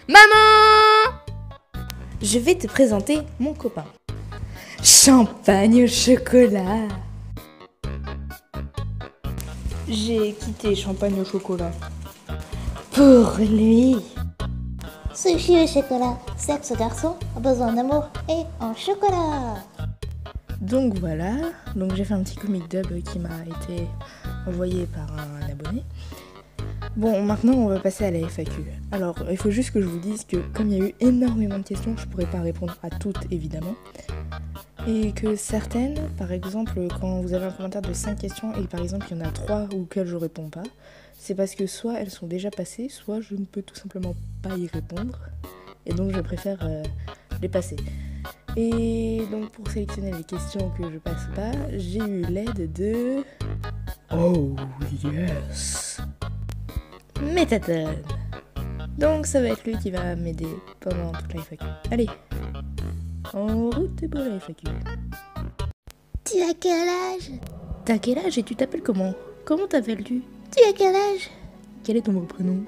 Maman! Je vais te présenter mon copain. Champagne au chocolat. J'ai quitté Champagne au chocolat pour lui. Sushi au chocolat. Sexe garçon a besoin d'amour et en chocolat. Donc voilà, j'ai fait un petit comic dub qui m'a été envoyé par un abonné. Bon, maintenant on va passer à la FAQ. Alors, il faut juste que je vous dise que comme il y a eu énormément de questions, je pourrais pas répondre à toutes évidemment. Et que certaines, par exemple, quand vous avez un commentaire de 5 questions et par exemple il y en a 3 auxquelles je réponds pas, c'est parce que soit elles sont déjà passées, soit je ne peux tout simplement pas y répondre. Et donc je préfère les passer. Et donc pour sélectionner les questions que je passe pas, j'ai eu l'aide de... Oh yes, Métatone. Donc ça va être lui qui va m'aider pendant toute la FAQ. Allez, en route pour la FAQ. Tu as quel âge? T'as quel âge et tu t'appelles comment? Comment t'appelles-tu? Tu as quel âge? Quel est ton vrai prénom?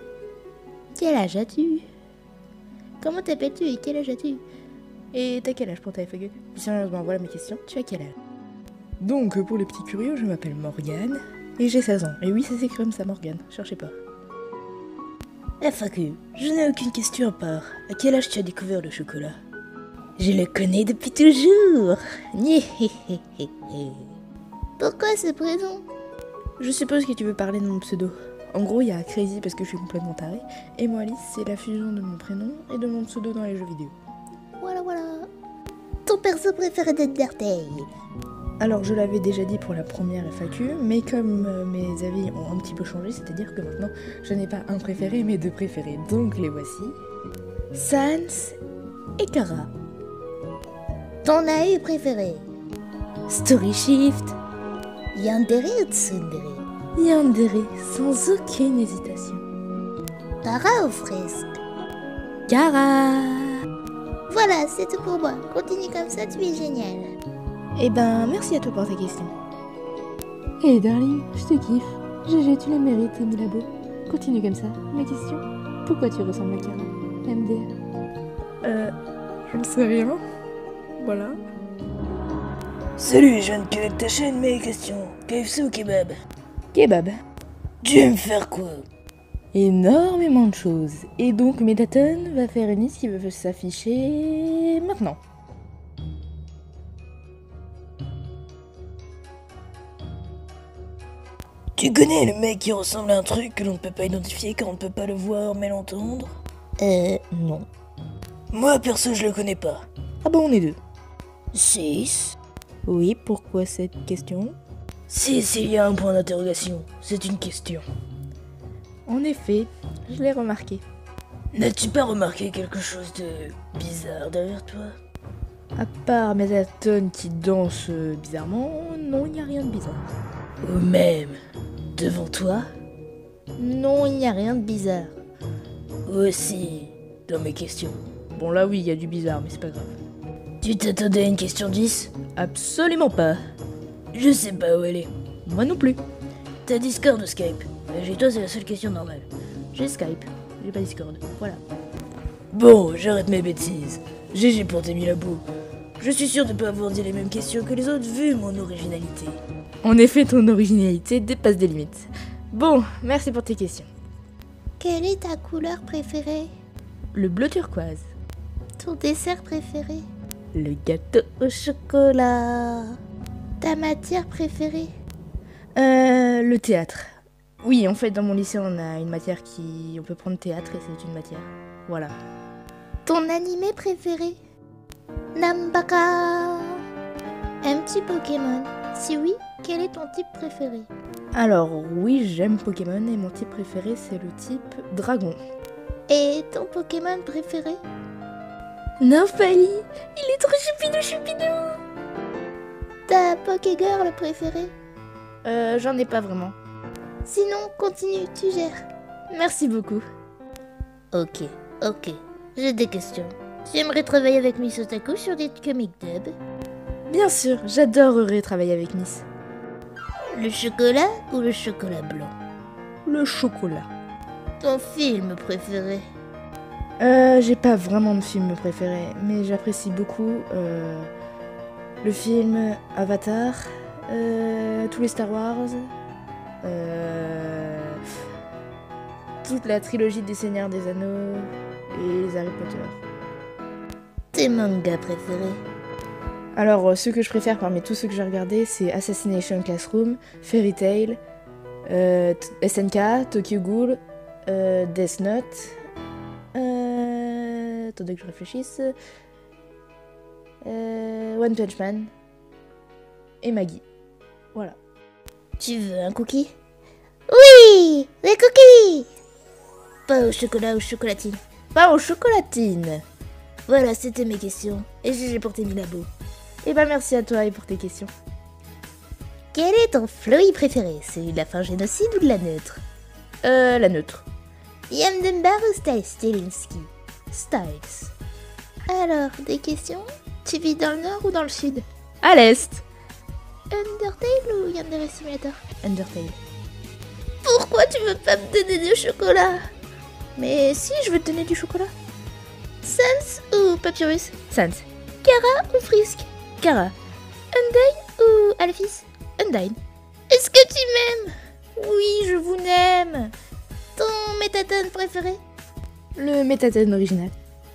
Quel âge as-tu? Comment t'appelles-tu et quel âge as-tu? Et t'as quel âge pour ta FAQ? Sérieusement, voilà mes questions. Tu as quel âge? Donc pour les petits curieux, je m'appelle Morgane et j'ai 16 ans. Et oui, ça s'écrit comme ça, Morgane, cherchez pas. FAQ, je n'ai aucune question à part. À quel âge tu as découvert le chocolat? Je le connais depuis toujours. Pourquoi ce prénom? Je suppose que tu veux parler de mon pseudo. En gros, il y a Crazy parce que je suis complètement tarée, et moi Alice, c'est la fusion de mon prénom et de mon pseudo dans les jeux vidéo. Voilà. Ton perso préféré d'Undertale? Alors, je l'avais déjà dit pour la première FAQ, mais comme mes avis ont un petit peu changé, c'est-à-dire que maintenant, je n'ai pas un préféré, mais deux préférés. Donc, les voici. Sans et Kara. Ton AI préféré? Story Shift. Yandere ou Tsundere? Yandere, sans aucune hésitation. Kara ou Fresque? Kara. Voilà, c'est tout pour moi. Continue comme ça, tu es génial. Eh ben, merci à toi pour ta question. Hey darling, je te kiffe. GG, tu le mérites, Milabo. Continue comme ça. Ma question, pourquoi tu ressembles à Kara? MDR. Je ne sais rien. Voilà. Salut, je viens de connaître ta chaîne, mais question, KFC ou kebab? Kebab. Tu aimes faire quoi? Énormément de choses. Et donc Métatone va faire une liste qui va s'afficher maintenant. Tu connais le mec qui ressemble à un truc que l'on ne peut pas identifier car on ne peut pas le voir mais l'entendre? Non. Moi perso je le connais pas. Ah bon, on est deux. 6. Oui, pourquoi cette question? Si, s'il y a un point d'interrogation, c'est une question. En effet, je l'ai remarqué. N'as-tu pas remarqué quelque chose de bizarre derrière toi? À part Métatone qui danse bizarrement, non, il n'y a rien de bizarre. Ou même devant toi? Non, il n'y a rien de bizarre. Aussi dans mes questions. Bon là oui, il y a du bizarre, mais c'est pas grave. Tu t'attendais à une question 10? Absolument pas. Je sais pas où elle est. Moi non plus. T'as Discord ou Skype? Chez toi c'est la seule question normale. J'ai Skype, j'ai pas Discord, voilà. Bon, j'arrête mes bêtises. GG pour tes Milabo. Je suis sûr de pas avoir dit les mêmes questions que les autres vu mon originalité. En effet, ton originalité dépasse des limites. Bon, merci pour tes questions. Quelle est ta couleur préférée? Le bleu turquoise. Ton dessert préféré? Le gâteau au chocolat. Ta matière préférée? Le théâtre. Oui, en fait, dans mon lycée, on a une matière on peut prendre théâtre et c'est une matière. Voilà. Ton animé préféré? Nambaka. Aimes-tu Pokémon? Si oui, quel est ton type préféré? Alors, oui, j'aime Pokémon et mon type préféré, c'est le type dragon. Et ton Pokémon préféré? Nymphalie, il est trop choupidou. Ta Pokégirl préférée? J'en ai pas vraiment. Sinon, continue, tu gères. Merci beaucoup. Ok. J'ai des questions. Tu aimerais travailler avec Miss Otaku sur des comic dub? Bien sûr, j'adorerais travailler avec Miss. Le chocolat ou le chocolat blanc? Le chocolat. Ton film préféré? J'ai pas vraiment de film préféré, mais j'apprécie beaucoup le film Avatar, tous les Star Wars, toute la trilogie des Seigneurs des Anneaux et les Harry Potter. Tes mangas préférés? Alors, ceux que je préfère parmi tous ceux que j'ai regardés, c'est Assassination Classroom, Fairy Tail, SNK, Tokyo Ghoul, Death Note, attendez que je réfléchisse, One Punch Man et Maggie. Voilà. Tu veux un cookie? Oui, les cookies! Pas au chocolat ou chocolatine. Pas aux chocolatines. Voilà, c'était mes questions. Et GG pour tes Milabo. Et bah merci à toi et pour tes questions. Quel est ton fluide préféré? Celui de la fin génocide ou de la neutre? La neutre. Yamdembar ou Stilinski? Styles. Alors, des questions? Tu vis dans le nord ou dans le sud? À l'est. Undertale ou Yandere Simulator? Undertale. Pourquoi tu veux pas me donner du chocolat? Mais si, je veux te donner du chocolat. Sans ou Papyrus? Sans. Kara ou Frisk? Kara. Undyne ou Alphys? Undyne. Est-ce que tu m'aimes? Oui, je vous n'aime. Ton métatone préféré? Le métatone original.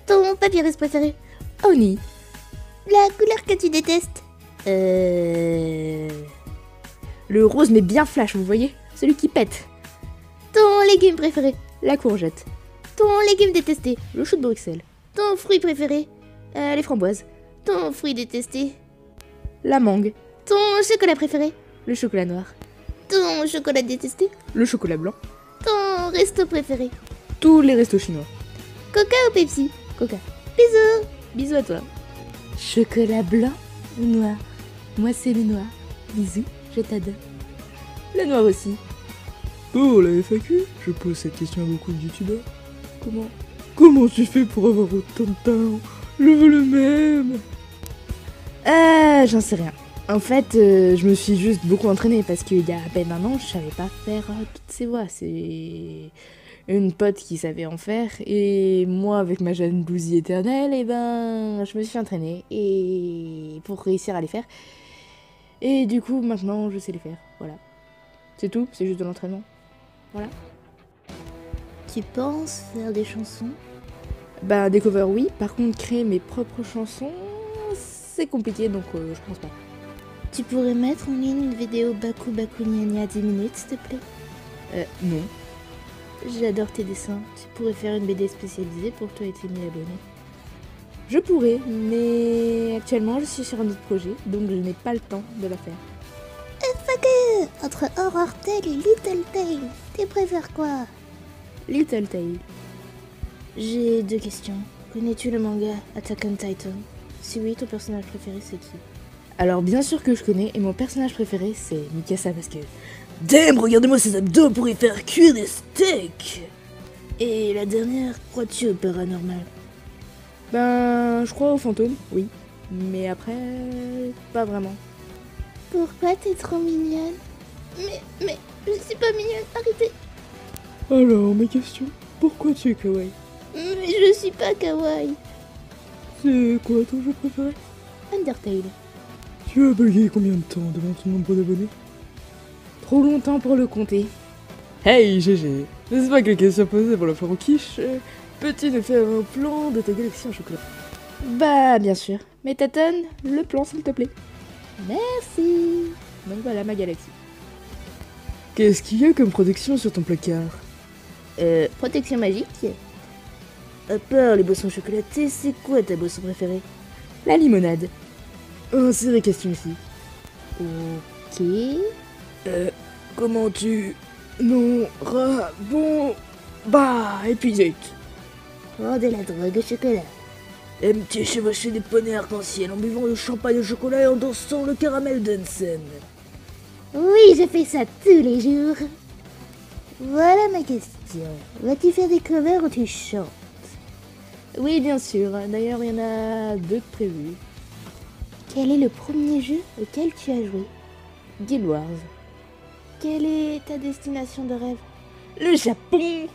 Ton Papyrus préféré? Oni. La couleur que tu détestes? Le rose mais bien flash, vous voyez? Celui qui pète. Ton légume préféré? La courgette. Ton légume détesté? Le chou de Bruxelles. Ton fruit préféré? Les framboises. Ton fruit détesté? La mangue. Ton chocolat préféré? Le chocolat noir. Ton chocolat détesté? Le chocolat blanc. Ton resto préféré? Tous les restos chinois. Coca ou Pepsi? Coca. Bisous! Bisous à toi. Chocolat blanc ou noir? Moi c'est le noir. Bisous, je t'adore. Le noir aussi. Pour la FAQ, je pose cette question à beaucoup de youtubeurs. Comment tu fais pour avoir autant de talent? Je veux le même. J'en sais rien. En fait, je me suis juste beaucoup entraînée parce qu'il y a à peine un an, je savais pas faire toutes ces voix. C'est une pote qui savait en faire et moi, avec ma jalousie éternelle, et ben, je me suis entraînée et pour réussir à les faire. Et du coup, maintenant, je sais les faire. Voilà. C'est tout, c'est juste de l'entraînement. Voilà. Tu penses faire des chansons? Bah, des covers, oui. Par contre, créer mes propres chansons, c'est compliqué, donc je pense pas. Tu pourrais mettre en ligne une vidéo Baku Baku Nia Nia 10 minutes, s'il te plaît? Non. J'adore tes dessins. Tu pourrais faire une BD spécialisée pour toi et tes 1000 abonnés. Je pourrais, mais actuellement, je suis sur un autre projet, donc je n'ai pas le temps de la faire. FAQ! Entre Horror Tale et Little Tale, tu préfères quoi? Little Tale. J'ai deux questions. Connais-tu le manga Attack on Titan? Si oui, ton personnage préféré c'est qui? Alors bien sûr que je connais, et mon personnage préféré c'est Mikasa parce que... Damn, regardez-moi ces abdos pour y faire cuire des steaks. Et la dernière, crois-tu au paranormal? Ben, je crois aux fantômes, oui. Mais après, pas vraiment. Pourquoi t'es trop mignonne? Mais, je suis pas mignonne, arrêtez! Alors, mes questions. Pourquoi tu es kawaii? Mais je suis pas kawaii! C'est quoi ton jeu préféré? Undertale. Tu as bugué combien de temps devant ton nombre d'abonnés? Trop longtemps pour le compter. Hey GG, n'est-ce pas que les questions posées pour la foire au quiche? Peux-tu nous faire un plan de ta galaxie en chocolat? Bah, bien sûr. Mais Taton, le plan s'il te plaît. Merci! Donc voilà ma galaxie. Qu'est-ce qu'il y a comme protection sur ton placard? Protection magique? À part les boissons chocolatées, c'est quoi ta boisson préférée? La limonade. C'est des questions ici. Ok. Comment tu... Non, bon... Bah, épuisé. Oh, de la drogue au chocolat. Aimes-tu chevaucher des poneys arc-en-ciel en buvant le champagne au chocolat et en dansant le caramel Dunsen? Oui, je fais ça tous les jours. Voilà ma question. Vas-tu faire des covers ou tu chantes? Oui, bien sûr. D'ailleurs, il y en a 2 de prévus. Quel est le premier jeu auquel tu as joué? Guild Wars. Quelle est ta destination de rêve? Le Japon.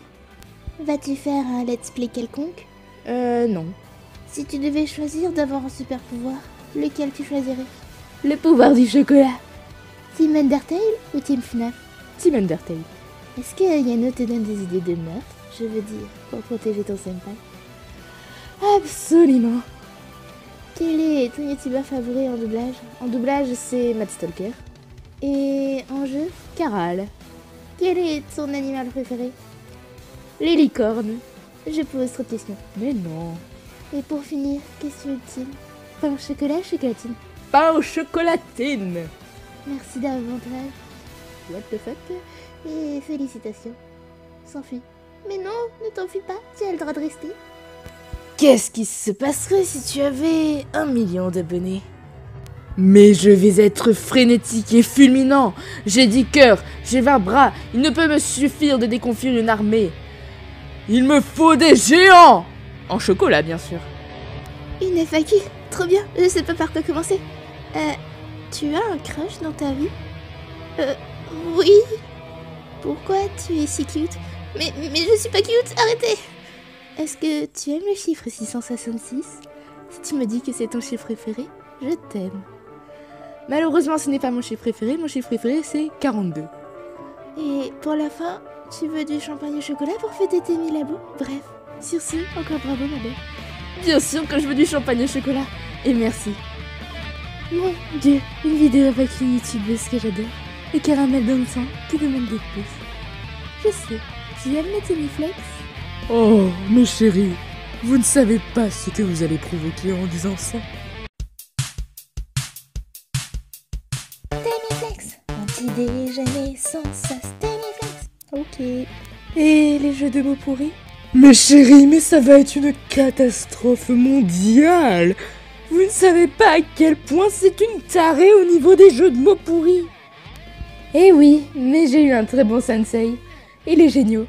Vas-tu faire un let's play quelconque? Non. Si tu devais choisir d'avoir un super pouvoir, lequel tu choisirais? Le pouvoir du chocolat. Team Undertale ou Team FNAF? Team Undertale. Est-ce que Yano te donne des idées de meurtre? Je veux dire, pour protéger ton senpai. Absolument. Quel est ton youtubeur favori en doublage? En doublage, c'est Matt Stalker. Et en jeu? Caral. Quel est ton animal préféré? Les licornes. Je pose trop de questions. Mais non. Et pour finir, question ultime. Pain au chocolat, chocolatine? Pain aux chocolatines. Merci davantage. What the fuck? Et félicitations. S'enfuit. Mais non, ne t'enfuis pas, tu as le droit de rester. Qu'est-ce qui se passerait si tu avais 1 million d'abonnés? Mais je vais être frénétique et fulminant. J'ai 10 cœurs, j'ai 20 bras. Il ne peut me suffire de déconfier une armée. Il me faut des géants. En chocolat, bien sûr. Une FAQ, trop bien, je sais pas par quoi commencer. Tu as un crush dans ta vie? Oui. Pourquoi tu es si cute? Mais je suis pas cute, arrêtez! Est-ce que tu aimes le chiffre 666? Si tu me dis que c'est ton chiffre préféré, je t'aime. Malheureusement, ce n'est pas mon chiffre préféré. Mon chiffre préféré, c'est 42. Et pour la fin, tu veux du champagne au chocolat pour fêter tes 1000 abos? Bref, sur ce, encore bravo ma belle. Bien sûr que je veux du champagne au chocolat. Et merci. Mon Dieu, une vidéo avec une youtubeuse que j'adore. Et caramel dans le sang qui demande des pouces. Je sais, tu aimes les Timiflex? Oh, mes chéris, vous ne savez pas ce que vous allez provoquer en disant ça. Timiflex, un petit déjeuner sans sas. Timiflex. Ok. Et les jeux de mots pourris? Mes chéris, mais ça va être une catastrophe mondiale. Vous ne savez pas à quel point c'est une tarée au niveau des jeux de mots pourris. Eh oui, mais j'ai eu un très bon sensei. Il est génial.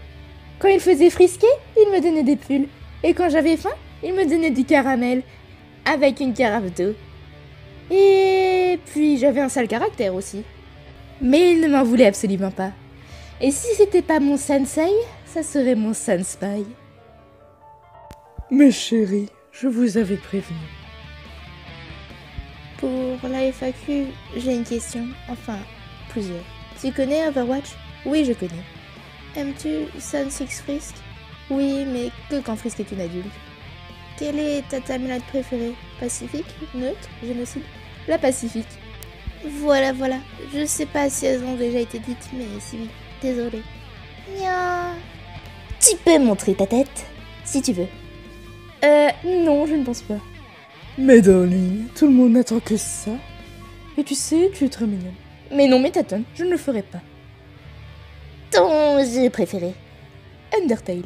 Quand il faisait frisquer, il me donnait des pulls. Et quand j'avais faim, il me donnait du caramel. Avec une carafe d'eau. Et puis j'avais un sale caractère aussi. Mais il ne m'en voulait absolument pas. Et si c'était pas mon sensei, ça serait mon senpai. Mes chéris, je vous avais prévenu. Pour la FAQ, j'ai une question. Enfin, plusieurs. Tu connais Overwatch? Oui, je connais. Aimes-tu Sun Six Frisk? Oui, mais que quand Frisk est une adulte. Quelle est ta timeline préférée? Pacifique? Neutre? Génocide? La Pacifique. Voilà. Je sais pas si elles ont déjà été dites, mais si oui, désolée. Nya. Tu peux montrer ta tête, si tu veux. Non, je ne pense pas. Mais darling, tout le monde n'attend que ça. Et tu sais, tu es très mignonne. Mais non, mais tâtonne, je ne le ferai pas. Ton jeu préféré? Undertale.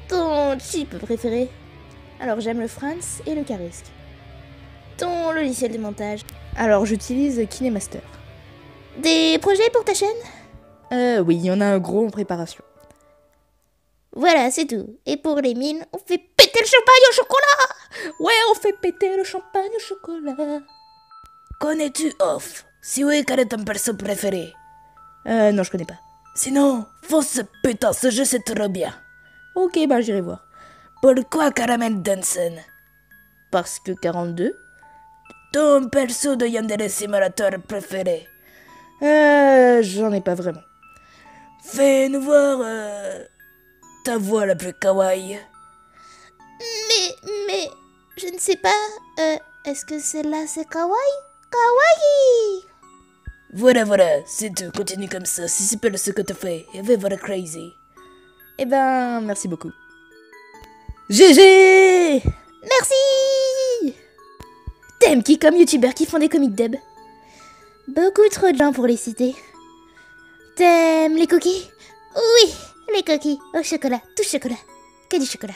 Ton chip préféré? Alors j'aime le France et le Karisk. Ton logiciel de montage? Alors j'utilise KineMaster. Des projets pour ta chaîne? Oui, il y en a un gros en préparation. Voilà, c'est tout. Et pour les 1000, on fait péter le champagne au chocolat! Ouais, on fait péter le champagne au chocolat. Connais-tu Off? Si oui, quel est ton perso préféré? Non, je connais pas. Sinon, fonce putain, ce jeu c'est trop bien. Ok, bah j'irai voir. Pourquoi Caramel Dansen? Parce que 42. Ton perso de Yandere Simulator préféré? J'en ai pas vraiment. Fais-nous voir ta voix la plus kawaii. Mais, je ne sais pas. Est-ce que celle-là c'est kawaii? Kawaii! Voilà, c'est tout, continue comme ça, si c'est pas ce que t'as fait, et va voir crazy. Eh ben, merci beaucoup. GG! Merci! T'aimes qui comme youtubeurs qui font des comic dub? Beaucoup trop de gens pour les citer. T'aimes les cookies? Oui, les cookies au chocolat, tout chocolat, que du chocolat.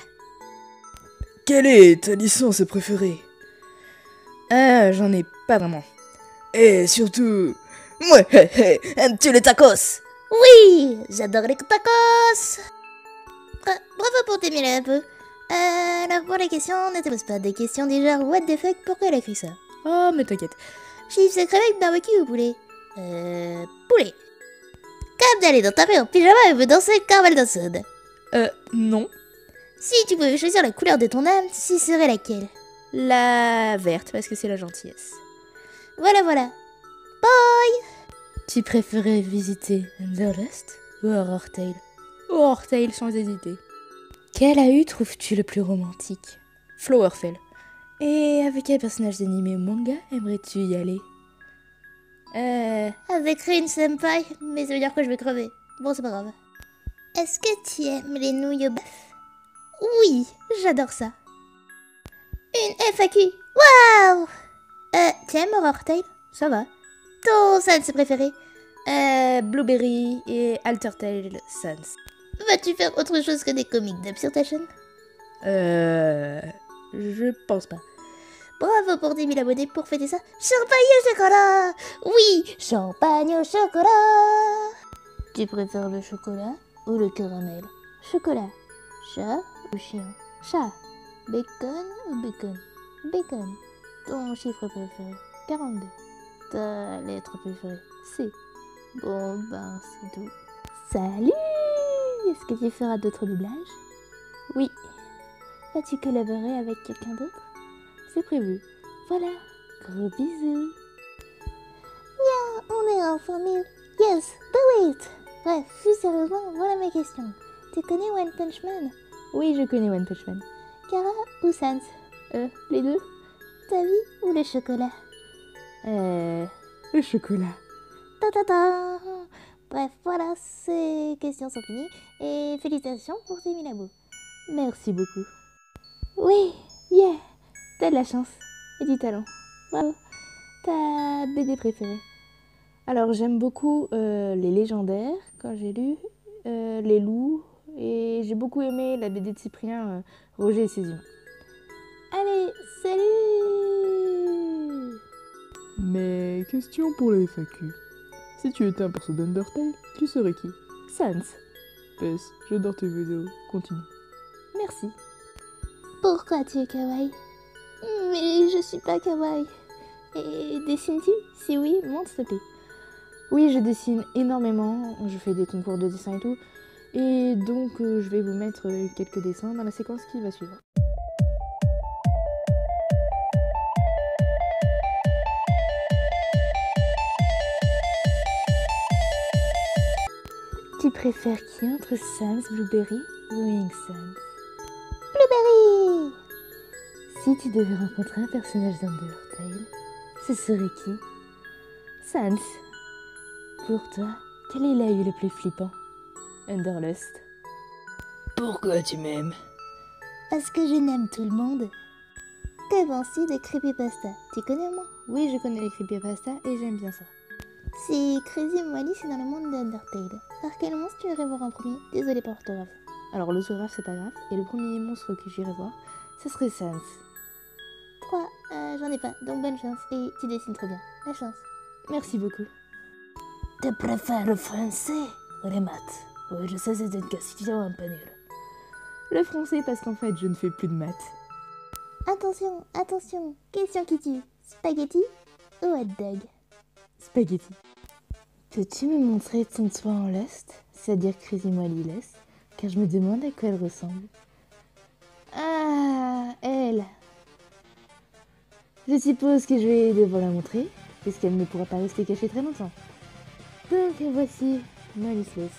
Quelle est ta licence préférée? J'en ai pas vraiment. Et surtout... Ouais, aimes-tu les tacos? Oui, j'adore les tacos. Bravo pour tes 1000 un peu. Alors pour les questions, ne te pose pas des questions du genre what the fuck, pourquoi elle a écrit ça? Oh, mais t'inquiète. Chips avec barbecue ou poulet? Poulet. Comme d'aller dans ta rue en pyjama et veut danser Carmel Dawson. Non. Si tu pouvais choisir la couleur de ton âme, ce serait laquelle? La verte, parce que c'est la gentillesse. Voilà, voilà. Tu préférais visiter Underlust ou Horrortale? Horrortale sans hésiter. Quel AU trouves-tu le plus romantique? Flowerfell. Et avec quel personnage d'anime ou manga aimerais-tu y aller? Avec Rin Senpai, mais ça veut dire que je vais crever. Bon, c'est pas grave. Est-ce que tu aimes les nouilles au bœuf? Oui, j'adore ça. Une FAQ. Waouh! Tu aimes Horrortale? Ça va. Ton sans préféré? Blueberry et Altertale Sans. Vas-tu faire autre chose que des comics dub sur ta chaîne? Je pense pas. Bravo pour 10 000 abonnés pour fêter ça. Champagne au chocolat! Oui, champagne au chocolat! Tu préfères le chocolat ou le caramel? Chocolat. Chat ou chien? Chat. Bacon ou bacon? Bacon. Ton chiffre préféré? 42. Ta lettre préférée? C. Bon, ben, c'est tout. Salut! Est-ce que tu feras d'autres doublages? Oui. Vas-tu collaborer avec quelqu'un d'autre? C'est prévu. Voilà. Gros bisous. Yeah, on est en famille. Yes, do it! Bref, plus sérieusement, voilà mes questions. Tu connais One Punch Man? Oui, je connais One Punch Man. Kara ou Sans? Les deux? Ta vie ou le chocolat? Le chocolat. Ta ta ta. Bref, voilà, ces questions sont finies. Et félicitations pour tes 1000 abos. Merci beaucoup. Oui, yeah, t'as de la chance et du talent. Bravo. Ta BD préférée? Alors, j'aime beaucoup les légendaires, quand j'ai lu, les loups, et j'ai beaucoup aimé la BD de Cyprien, Roger et ses humains. Allez, salut! Mais question pour la FAQ. Si tu étais un perso d'Undertale, tu serais qui? Sans. PS, j'adore tes vidéos, continue. Merci. Pourquoi tu es kawaii? Mais je suis pas kawaii. Et dessines-tu? Si oui, montre s'il te plaît. Oui, je dessine énormément, je fais des concours de dessin et tout, et donc je vais vous mettre quelques dessins dans la séquence qui va suivre. Tu préfères qui entre Sans, Blueberry ou Wing Sans? Blueberry! Si tu devais rencontrer un personnage d'Undertale, ce serait qui? Sans. Pour toi, quel est l'œil le plus flippant? Underlust. Pourquoi tu m'aimes? Parce que je n'aime tout le monde. Que penses-tu de creepypasta? Tu connais au moins? Oui, je connais les creepypasta et j'aime bien ça. Si Crazy Mwali, c'est dans le monde d'Undertale. Par quel monstre tu irais voir en premier? Désolé pour l'orthographe. Alors l'orthographe c'est pas grave, et le premier monstre que j'irai voir, ce serait Sans. 3, j'en ai pas, donc bonne chance. Et tu dessines trop bien. La chance. Merci beaucoup. Tu préfères le français ou les maths? Oui, je sais, c'est une question un peu nulle. Le français parce qu'en fait je ne fais plus de maths. Attention, attention. Question qui tue. Spaghetti ou hot dog? Spaghetti. Peux-tu me montrer ton toit en Lust, c'est-à-dire Crazy Mwali Lust, car je me demande à quoi elle ressemble. Ah, elle. Je suppose que je vais devoir la montrer, puisqu'elle ne pourra pas rester cachée très longtemps. Donc voici Mwali Lust.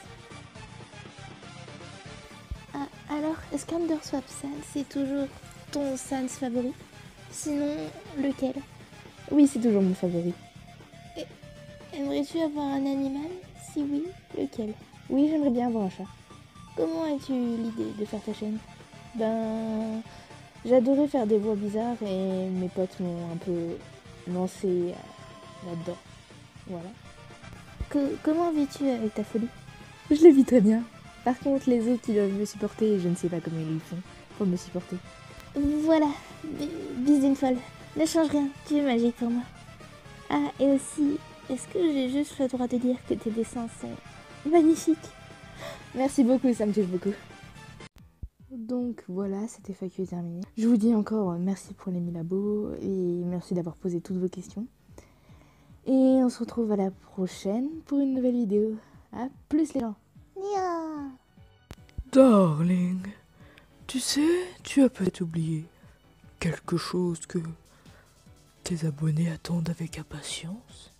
Ah, alors, est-ce qu'Underswap Sans, c'est toujours ton Sans favori? Sinon, lequel? Oui, c'est toujours mon favori. Aimerais-tu avoir un animal? Si oui, lequel? Oui, j'aimerais bien avoir un chat. Comment as-tu eu l'idée de faire ta chaîne? Ben, j'adorais faire des voix bizarres et mes potes m'ont un peu lancé là-dedans. Voilà. Comment vis-tu avec ta folie? Je le vis très bien. Par contre, les autres qui doivent me supporter, je ne sais pas comment ils le font pour me supporter. Voilà, bise d'une folle. Ne change rien, tu es magique pour moi. Ah, et aussi, est-ce que j'ai juste le droit de dire que tes dessins sont magnifiques? Merci beaucoup, ça me touche beaucoup. Donc voilà, cette FAQ est terminée. Je vous dis encore merci pour les 1000 abos et merci d'avoir posé toutes vos questions. Et on se retrouve à la prochaine pour une nouvelle vidéo. À plus les gens. Nia! Darling, Tu sais, tu as peut-être oublié quelque chose que tes abonnés attendent avec impatience.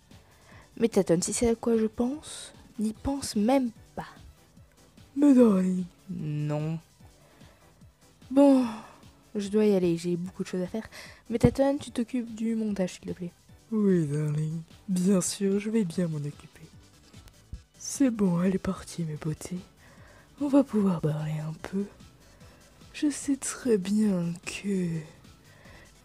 Mais Taton, si c'est à quoi je pense, n'y pense même pas. Mais darling, Non. Bon, je dois y aller, j'ai beaucoup de choses à faire. Mais Taton, tu t'occupes du montage, s'il te plaît. oui darling, bien sûr, je vais bien m'en occuper. C'est bon, elle est partie mes beautés. On va pouvoir parler un peu. Je sais très bien que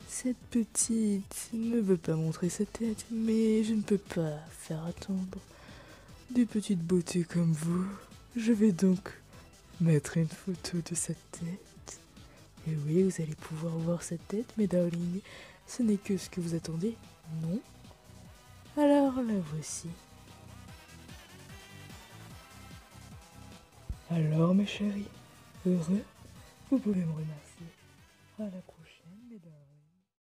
cette petite ne veut pas montrer sa tête, mais je ne peux pas faire attendre des petites beautés comme vous. Je vais donc mettre une photo de sa tête. Et oui, vous allez pouvoir voir sa tête, mes darlings. Ce n'est que ce que vous attendez, non? Alors la voici. Alors mes chéris, heureux? Vous pouvez me remercier. À la prochaine.